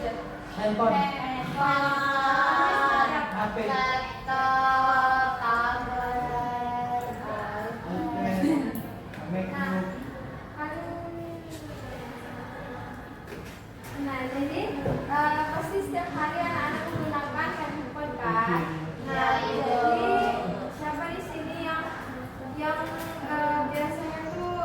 gadget? Handphone. HP. Laptop, tablet, MacBook. Nah, jadi pasti setiap hari anak-anak menggunakan handphone kan? Nah, jadi siapa di sini yang biasanya tuh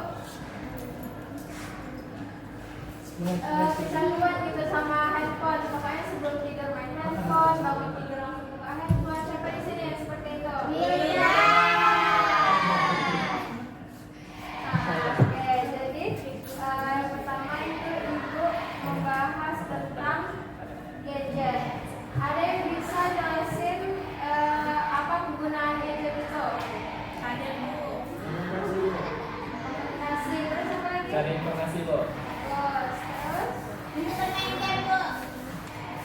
kecanduan gitu sama handphone? Pokoknya sebelum tidur main handphone, bangun tidur langsung buka handphone. Siapa di sini yang seperti itu? Iya. Oke, jadi yang pertama itu ibu membahas tentang gadget. Ada yang bisa jelasin apa kegunaan gadget itu? Ada Bu. Komunikasi, terus apa lagi? Cari informasi, Bu. Terus? Bisa main game, Bu.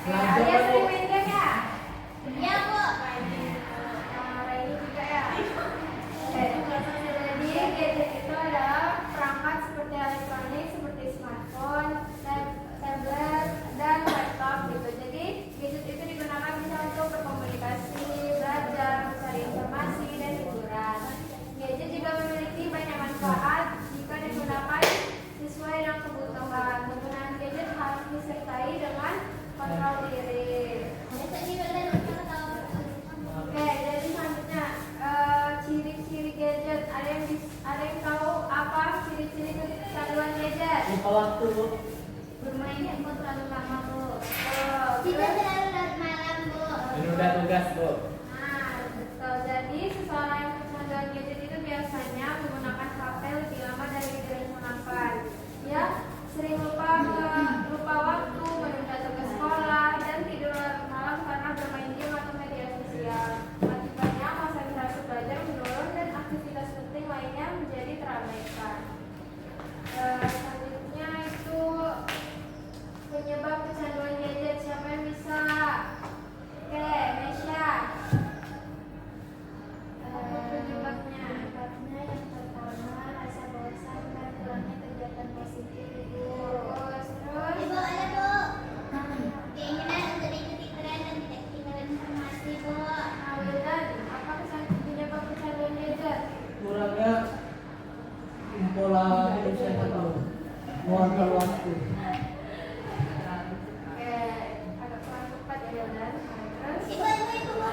Alias sering main game ya? Iya, Bu. Ini juga ya. Jadi gadget itu adalah perangkat seperti elektronik seperti smartphone, tablet, dan laptop gitu. Jadi gadget itu digunakan bisa untuk berkomunikasi, belajar, mencari informasi, dan hiburan. Gadget juga memiliki banyak manfaat jika digunakan sesuai dengan kebutuhan. Penggunaan gadget harus disertai dengan kontrol diri. Oke, jadi selanjutnya ciri-ciri gadget. Ada yang tahu apa ciri-ciri kecanduan gadget? Lupa waktu, Bu. Bermain handphone terlalu lama, Bu. Terus? Tidak terlalu larut malam, Bu. Menunda tugas, Bu. Nah, betul. Jadi seseorang yang kecanduan gadget itu biasanya menggunakan HP lebih lama dari yang direncanakan. Ya, sering lupa waktu, menunda tugas sekolah, dan tidur larut malam karena bermain game atau media sosial. Akibatnya konsentrasi belajar menurun dan aktivitas penting lainnya menjadi terabaikan. Selanjutnya itu penyebab kecanduan gadget. Siapa yang bisa? Oke, Nesya. Apa penyebabnya? Karena yang pertama rasa bosan dan kurangnya kegiatan positif, Ibu. Terus? Ibu ada, Bu. Keinginan untuk ikuti tren dan tidak ketinggalan informasi, Bu. Dan apa penyebab kecanduan gadget? Kurangnya pola hidup sehat, Bu. Mengontrol waktu. Oke, agak kurang tepat ya, Dan. Terus? Ibu, Bu.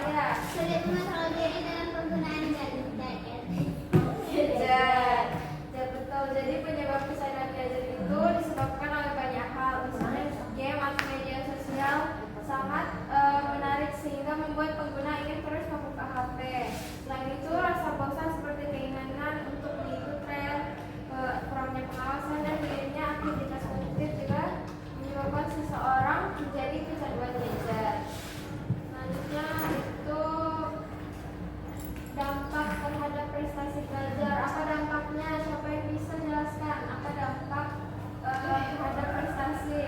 Ya. Sulit mengontrol diri dalam penggunaan gadget. Gadget. Ya, betul. Jadi penyebab kecanduan gadget itu disebabkan oleh banyak hal. Misalnya game atau media sosial sangat menarik sehingga membuat pengguna ingin terus membuka HP. Selain itu, rasa bosan seperti keinginan untuk mengikuti tren, kurangnya pengawasan dan minimnya aktivitas produktif juga menyebabkan seseorang menjadi kecanduan gadget. Selanjutnya itu dampak terhadap prestasi belajar. Apa dampaknya? Siapa yang bisa jelaskan? Apa dampak terhadap prestasi?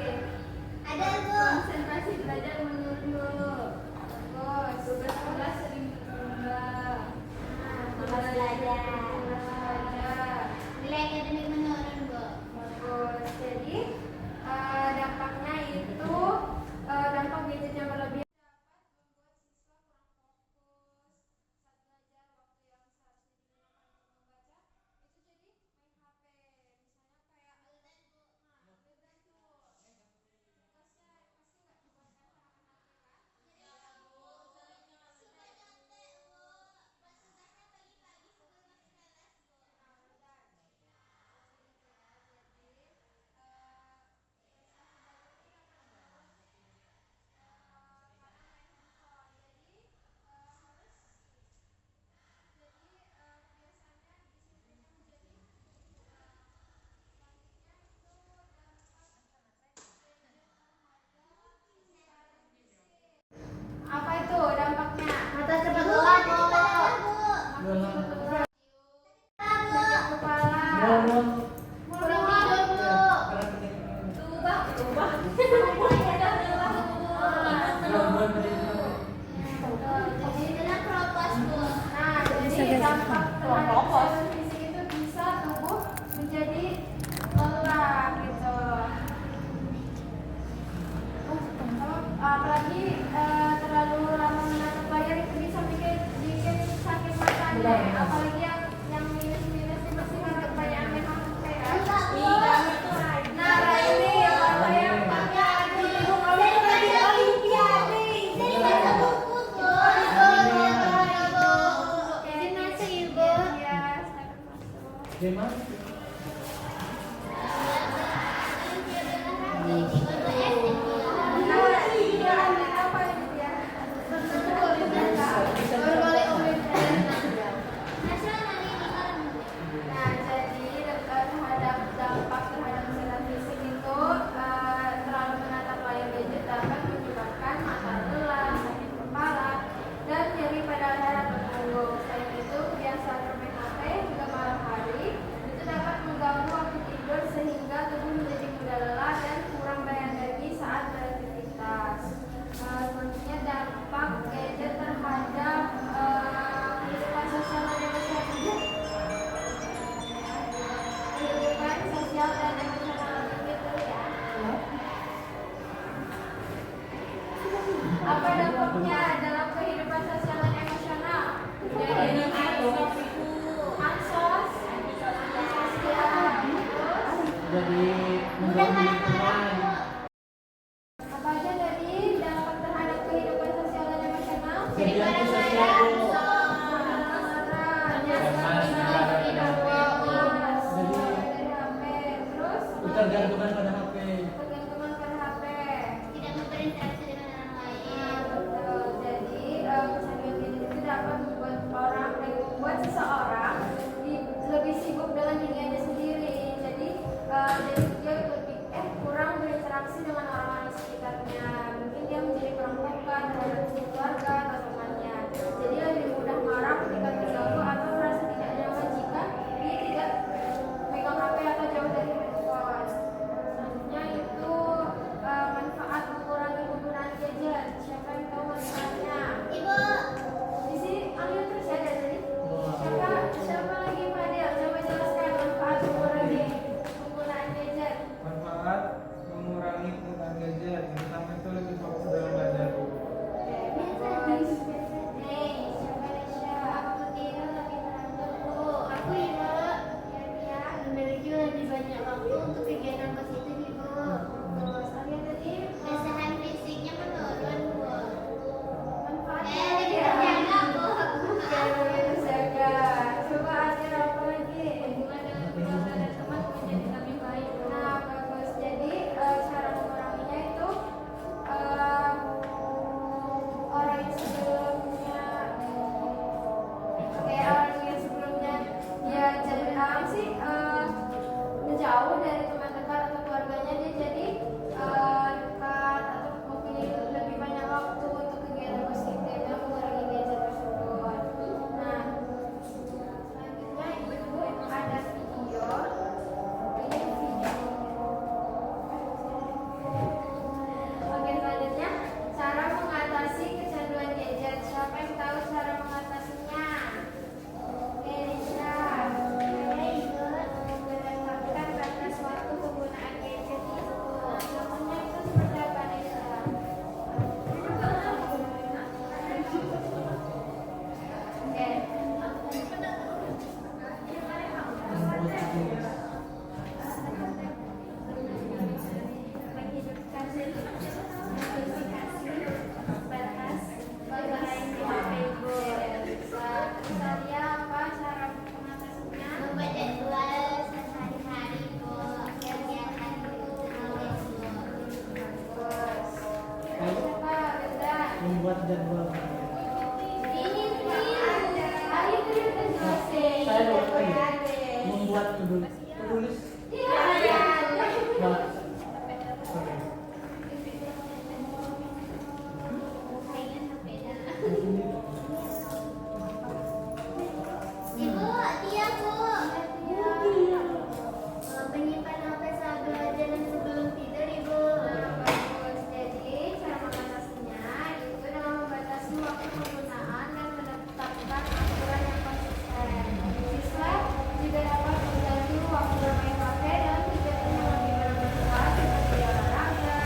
Ada, Bu. Konsentrasi belajar menurun. Bagus. Tugas sering tertunda. Malas belajar. Belajar. Nilai akademik menurun, Bu. Bagus. Jadi dampaknya itu dampak gadget yang berlebihan apa itu dampaknya? Mata cepat gelap, Bu. Sakit kepala. Kurang Kurang tidur, Bu. Jadi kena keropos, Bu. Nah, jadi dampak terhadap kesehatan fisik itu bisa tubuh menjadi lelah gitu. Apa dampaknya dalam kehidupan sosial dan emosional? Jadi ansos, sosial, Jadi Mudah mengganggu marah-marah, lingkungan. Bu. apa aja tadi dampak terhadap kehidupan sosial dan emosional? Jadi Kegiatan marah-marah, sosial, Bu. sok. Ketergantungan pada HP. Ketergantungan pada HP. Tidak berinteraksi dengan orang lain. Betul. Jadi kecanduan gadget itu dapat membuat seseorang lebih sibuk dengan dirinya sendiri. Jadi dia lebih kurang berinteraksi dengan orang-orang sekitarnya. Mungkin dia menjadi kurang peka terhadap keluarga atau temannya. Jadi lebih mudah marah ketika terganggu atau merasa tidak nyaman jika dia tidak megang HP atau jauh dari handphone. Selanjutnya itu manfaat mengurangi penggunaan gadget. Siapa yang tahu manfaatnya? Ibu, Di sini ambil terus ya dari tadi. Wah. Siapa lagi Fadil? Coba jelaskan manfaat mengurangi penggunaan gadget. Manfaat mengurangi penggunaan gadget. Yang pertama itu lebih fokus dalam belajar. Terus, nih, siapa Nesya? aku tidak lebih teratur, Bu. Aku Ibu. Ya, Memiliki lebih banyak waktu untuk kegiatan positif, Ibu. terus Alia tadi Kesehan fisiknya menurun, Bu. manfaatnya Lebih ya. terjaga, Bu. Ya, lebih terjaga. Coba Alia apa lagi? Hubungan dengan keluarga dan teman menjadi lebih baik, Bu. Nah, bagus. Jadi cara menguranginya itu orang yang sebelumnya dia jadi orang sih menjauh dari teman dekat atau keluarganya, dia jadi dekat atau mempunyai lebih banyak waktu untuk kegiatan positif dan mengurangi gadget tersebut. Nah, selanjutnya ibu ada video. Ini video. Oke, selanjutnya cara mengatasi kecanduan gadget. Siapa yang tahu cara mengatasinya? Oke, Nisha. Oke, Ibu. Menetapkan batas waktu penggunaan gadget itu. Contohnya itu seperti apa, Nisha? Oke. Menghidupkan notifikasi batas lain di HP Ibu. Terus Alia apa cara mengatasinya? Membuat jadwal sehari-hari, Bu. Kegiatan itu menulis, Bu. Bagus. Siapa? Benda. Membuat jadwal. Ini nih. Alia tadi udah jelasin. Saya lupa ini. Ada. Membuat tulis. Iya, ada. Nah, oke. Saingan sepeda. Ibu, Tia, Bu. Menyimpan HP saat belajar dan sebelum tidur, Ibu. Nah, bagus. Jadi cara mengatasinya itu dengan membatasi waktu penggunaan dan menetapkan aturan yang konsisten. Siswa juga dapat membagi waktu bermain HP dalam kegiatan yang lebih bermanfaat seperti olahraga,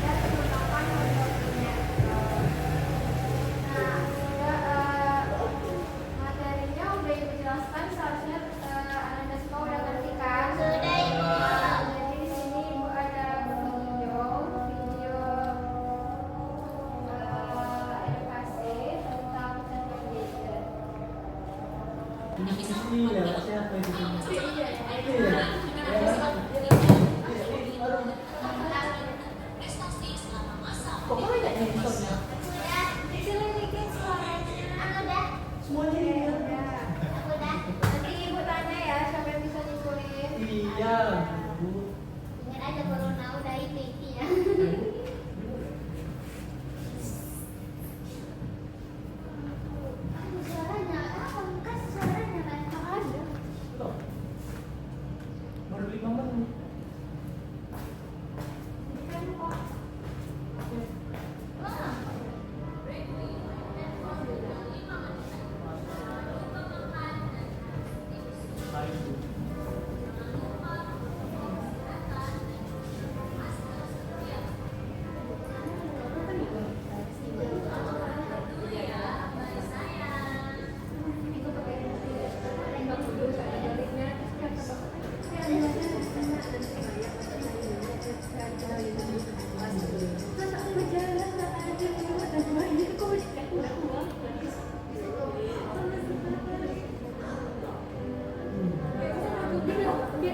dan menggunakan waktunya. Nah, materinya udah ibu jelaskan, seharusnya Anda semua udah ngerti kan? Sudah, Ibu. Jadi di sini ibu ada video edukasi tentang kecanduan gadget. Iya, siapa itu? Iya. Pokoknya handphonenya. Udah. Diselidikin suaranya. Aku udah. Semuanya Oke, iya. udah. Aku udah. Nanti ibu tanya ya siapa yang bisa nyimpulin. Iya, Bu. Ingat aja corona udah itu ya. Suaranya, kan suaranya kan ada. Loh. Baru 5 menit. Kan kok Wah. Baik, Bu.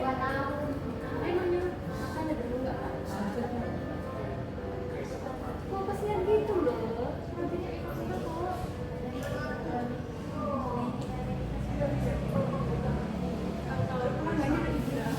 berapa tahun. Emangnya makanya dulu nggak kok kasihan gitu loh. Nantinya ikut kita kok. Kalau temannya udah dibilang.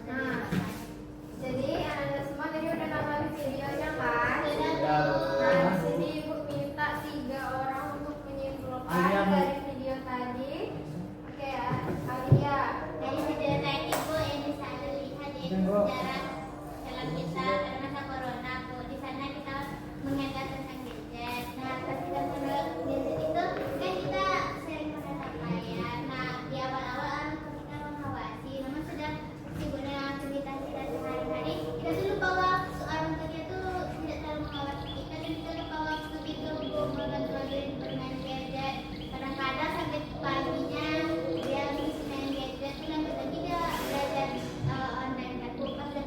Nah, jadi anak semua tadi udah nonton videonya kan? Ya. Nah, di sini ibu minta 3 orang untuk menyimpulkan Alia, Bu. dari video tadi. Oke, Alia. Dari video tadi Bu yang bisa lihat ya sejarah film kita pada masa corona Bu. Di sana kita mengingat tentang gadget. Nah, ketika mengenal gadget itu kan kita sering menatap layar. Nah, di awal-awal kita mengawasi, namun sudah sibuknya aktivitas kita sehari-hari, kita tuh lupa waktu orang tua tuh tidak terlalu mengawasi kita dan kita lupa waktu gitu Bu membantu-bantuin bermain gadget. Kadang-kadang sampai paginya dia habis main gadget, terus lanjut lagi dia belajar online kan Bu. Pas udah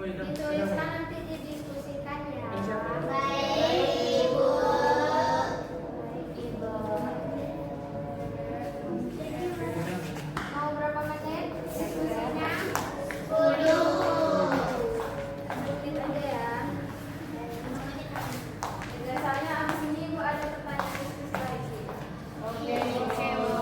Dituliskan nanti didiskusikan ya. Baik, Ibu. Baik, Ibu. Mau berapa menit diskusinya? 10. Mungkin aja ya. Biasanya abis ini Ibu ada pertanyaan diskusi lagi. Oke, oke, Bu.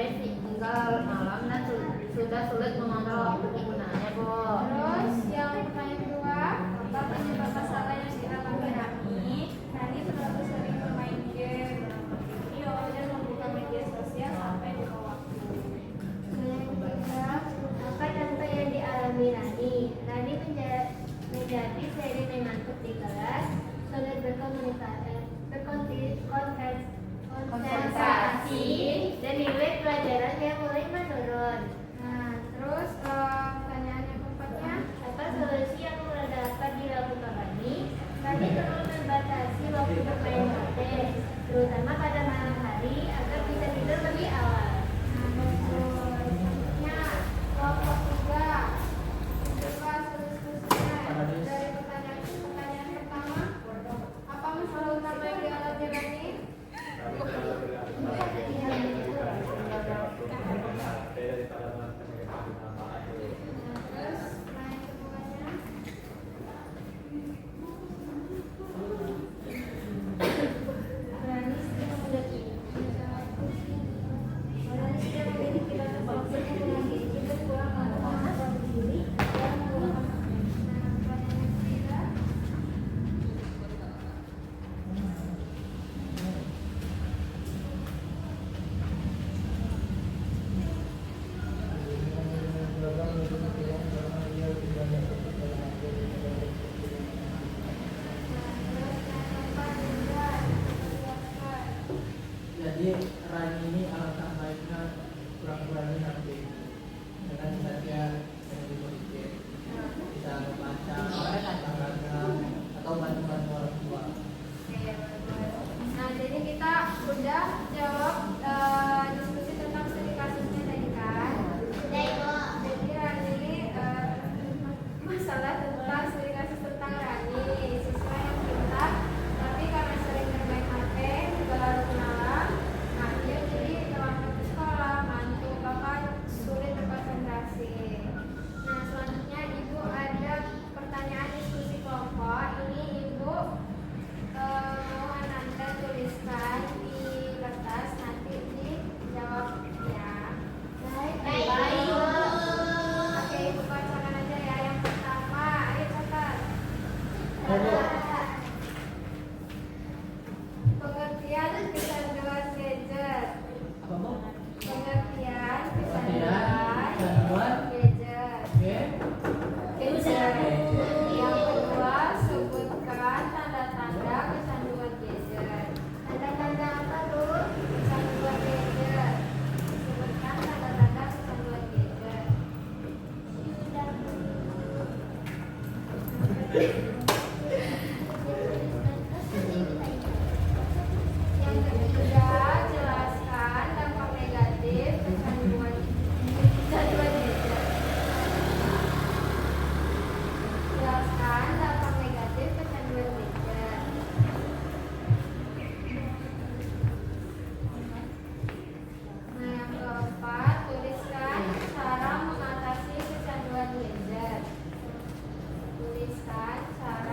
tinggal malam dan sudah sulit mengontrol waktu penggunaannya, Bu. Terus yang pertanyaan kedua, apa penyebab masalah yang dialami Rani? Rani terlalu sering bermain game, video, dan membuka media sosial sampai lupa waktu. Yang ketiga, apa contoh yang dialami Rani? Rani menjadi sering mengantuk di kelas, sulit berkonsentrasi, dan nilai pelajarannya mulai menurun. Nah, terus pertanyaan yang keempatnya, Apa solusi yang dapat dilakukan Rani? Rani perlu membatasi waktu bermain HP, terutama pada malam hari agar bisa tidur lebih awal. nah betul. Selanjutnya, kelompok tiga. Coba solusinya dari pertanyaan pertama, apa masalah utama yang dialami Rani? Terus pertanyaan keduanya, Rani sering memiliki rasa bosan yang menyakiti dan kurang mengenal diri dan kurang nah pertanyaan ketiga, Jadi Rani ini alangkah baiknya kurang-kurangin HP dengan saja yang positif. Bisa membaca, olahraga, atau bantu-bantu orang tua. Oke, bagus. Nah, jadi kita udah jawab diskusi tentang studi kasusnya tadi kan. Udah, Ibu. Jadi Rani masalah tentang studi kasus tentang Rani, siswa yang pintar tapi karena sering bermain HP juga larut malam, nah dia jadi terlambat ke sekolah, ngantuk, bahkan sulit berkonsentrasi. Nah, selanjutnya Ibu ada pertanyaan diskusi kelompok. Ini Ibu mau Ananda tuliskan di kertas, nanti dijawab ya. Baik, Baik. Ibu. Oke, Ibu bacakan aja ya. Yang pertama, ayo catat. Pengertian kecanduan gadget. Apa mau? Pengertian kecanduan kecanduan gadget. Oke. Gadget. Yang kedua, sebutkan tanda-tanda kecanduan gadget. Tanda-tanda apa, Bu? Kecanduan gadget. Sebutkan tanda-tanda kecanduan gadget. Yang ketiga, jelaskan dampak negatif kecanduan gadget. Jelaskan dampak negatif kecanduan gadget. Nah, yang keempat, tuliskan cara mengatasi kecanduan gadget. Tuliskan cara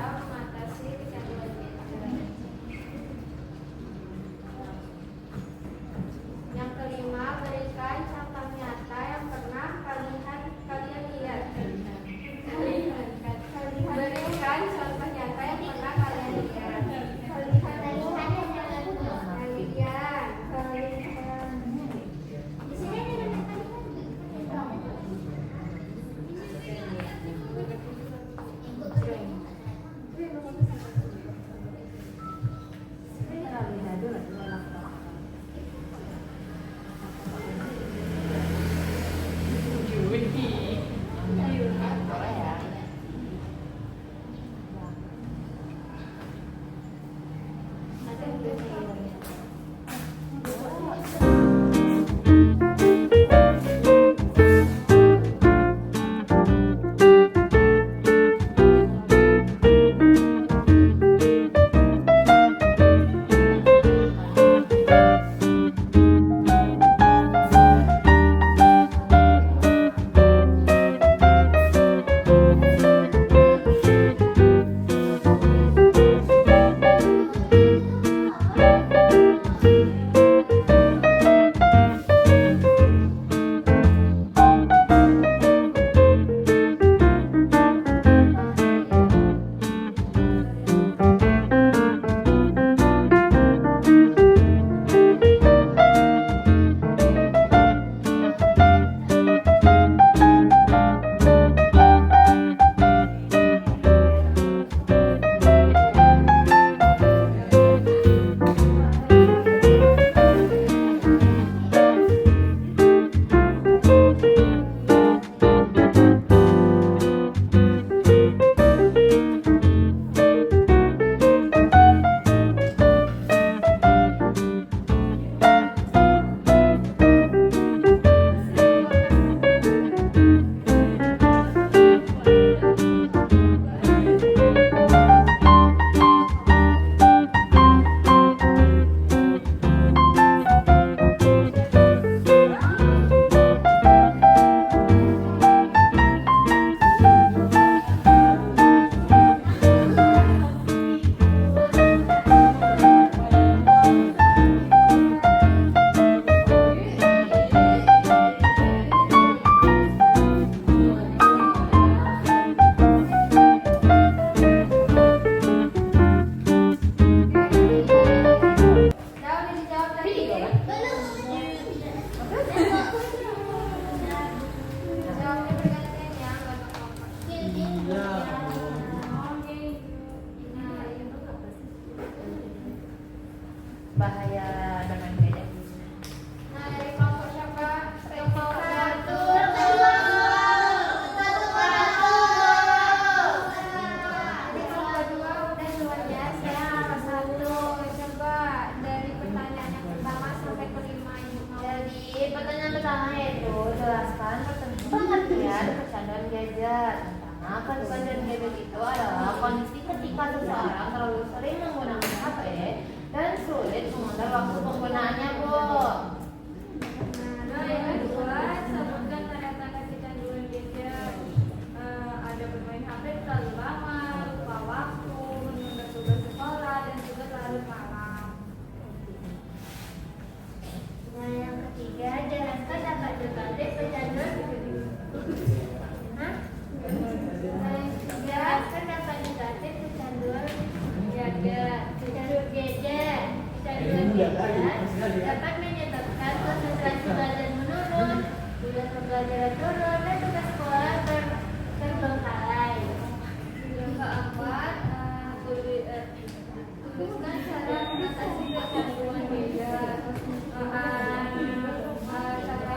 gadget itu adalah kondisi ketika seseorang terlalu sering menggunakan HP dan sulit mengatur waktu penggunaannya, Bu. Nah, yang kedua, sebutkan tanda-tanda kecanduan gadget. Ada bermain HP terlalu lama, lupa waktu, menunda tugas sekolah, dan juga larut malam. Nah, yang ketiga, jelaskan dapat dibalik kecanduan. Hah? Nah, yang ketiga, jelaskan dapat negatif kecanduan gadget. Kecanduan gadget. Kecanduan gadget dapat menyebabkan konsentrasi belajar menurun, tugas pembelajaran turun, dan tugas sekolah terbengkalai. Yang keempat, tuliskan cara mengatasi kecanduan gadget. Cara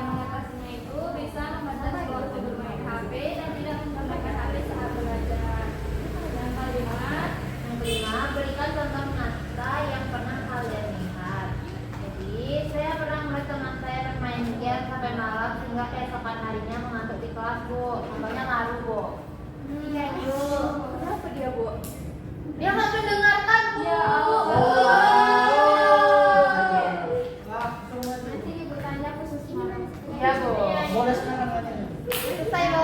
mengatasinya itu bisa membatasi waktu bermain HP dan tidak menggunakan HP saat belajar. Yang kelima, Berikan contoh naskah yang pernah kalian lihat. Jadi, saya pernah melihat teman saya bermain game sampai malam sehingga keesokan harinya mengantuk di kelas, Bu. Contohnya Laru, Bu. Iya, Bu. Kenapa dia, Bu? Dia nggak mendengarkan, Bu. Ya Allah. Nanti Ibu tanya khusus ini. Iya, Bu. Boleh sekarang aja. Selesai, Bu.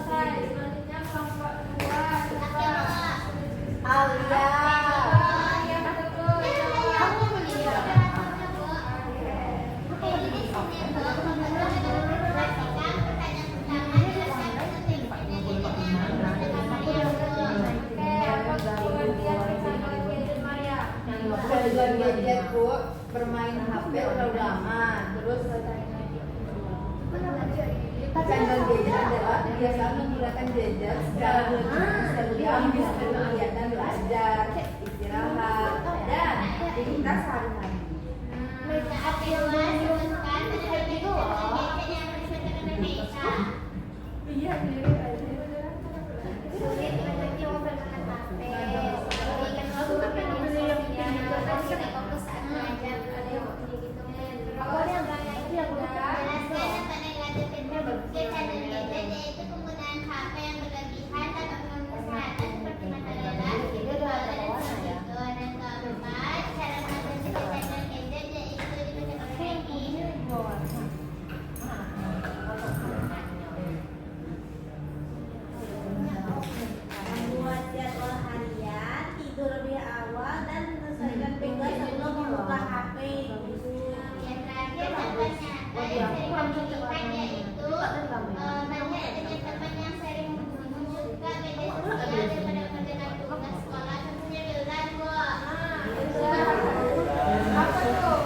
selesai. Selanjutnya kelompok 2. Alia. Yang betul. Kamu beliau. Oke, jadi di sini Bu, pembentukan perhatikan pertanyaan pertama jelaskan penting Oke, apa pengertian kecanduan gadget Maria? Kecanduan gadget, Bu, bermain HP terlalu lama. Terus kecanduan gadget adalah kebiasaan menggunakan gadget secara berlebihan sebelum kegiatan belajar, istirahat, dan aktivitas sehari-hari. Mereka Abdullah sebutkan pendapat gadget yang bersifat Indonesia. Iya, mirip aja. Sulit mengerti menggunakan HP. Berikan waktu berpindah tidak fokus saat belajar. Ada yang gitu. Jelaskan apa negatif kecanduan gadget, yaitu penggunaan HP yang berlebihan tanpa mengganggu kesehatan seperti mata lelah, dan keempat, cara mengatasi kecanduan gadget yaitu dibaca oleh Reiki. Membuat jadwal harian, tidur lebih awal, dan menyelesaikan tugas sebelum membuka HP. Yang terakhir, contoh nyata yang sering kami lihat yaitu banyak dengan teman yang sering membuka media sosial daripada mengerjakan tugas sekolah, tentunya Wildan, Bu. Apa tuh?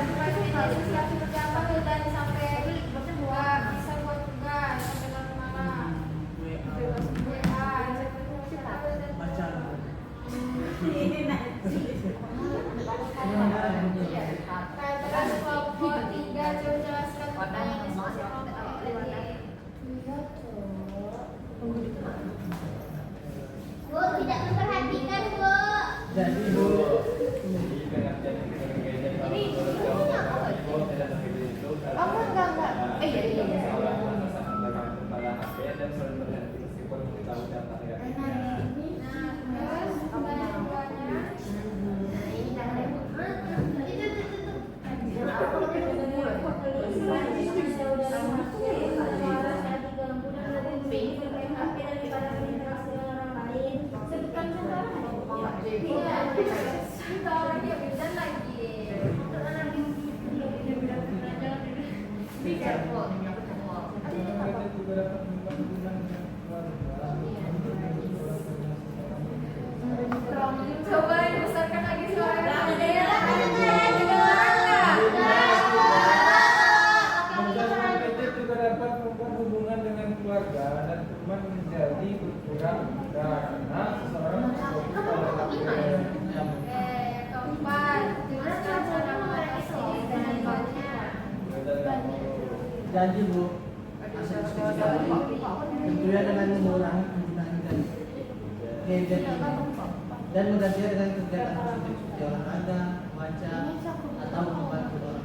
Seperti apa Wildan sampai bisa buat tugas sampai malam-malam? Bebas WA. Baca. Terus kelompok 3, coba jelaskan tentang kelompok Bu, tidak memperhatikan, Bu. Jadi, Bu, Kamu enggak. Iya. Coba dibesarkan lagi suaranya. Kecanduan gadget juga dapat membuat hubungan dengan keluarga dan teman menjadi berkurang karena seseorang berfokus pada HP. Yang keempat, jelaskan cara mengatasi kecanduannya. janji, Bu. Hasil diskusi kami tentunya dengan mengurangi penggunaan gadget ini dan menggantinya dengan kegiatan positif seperti olahraga, baca, atau membantu orang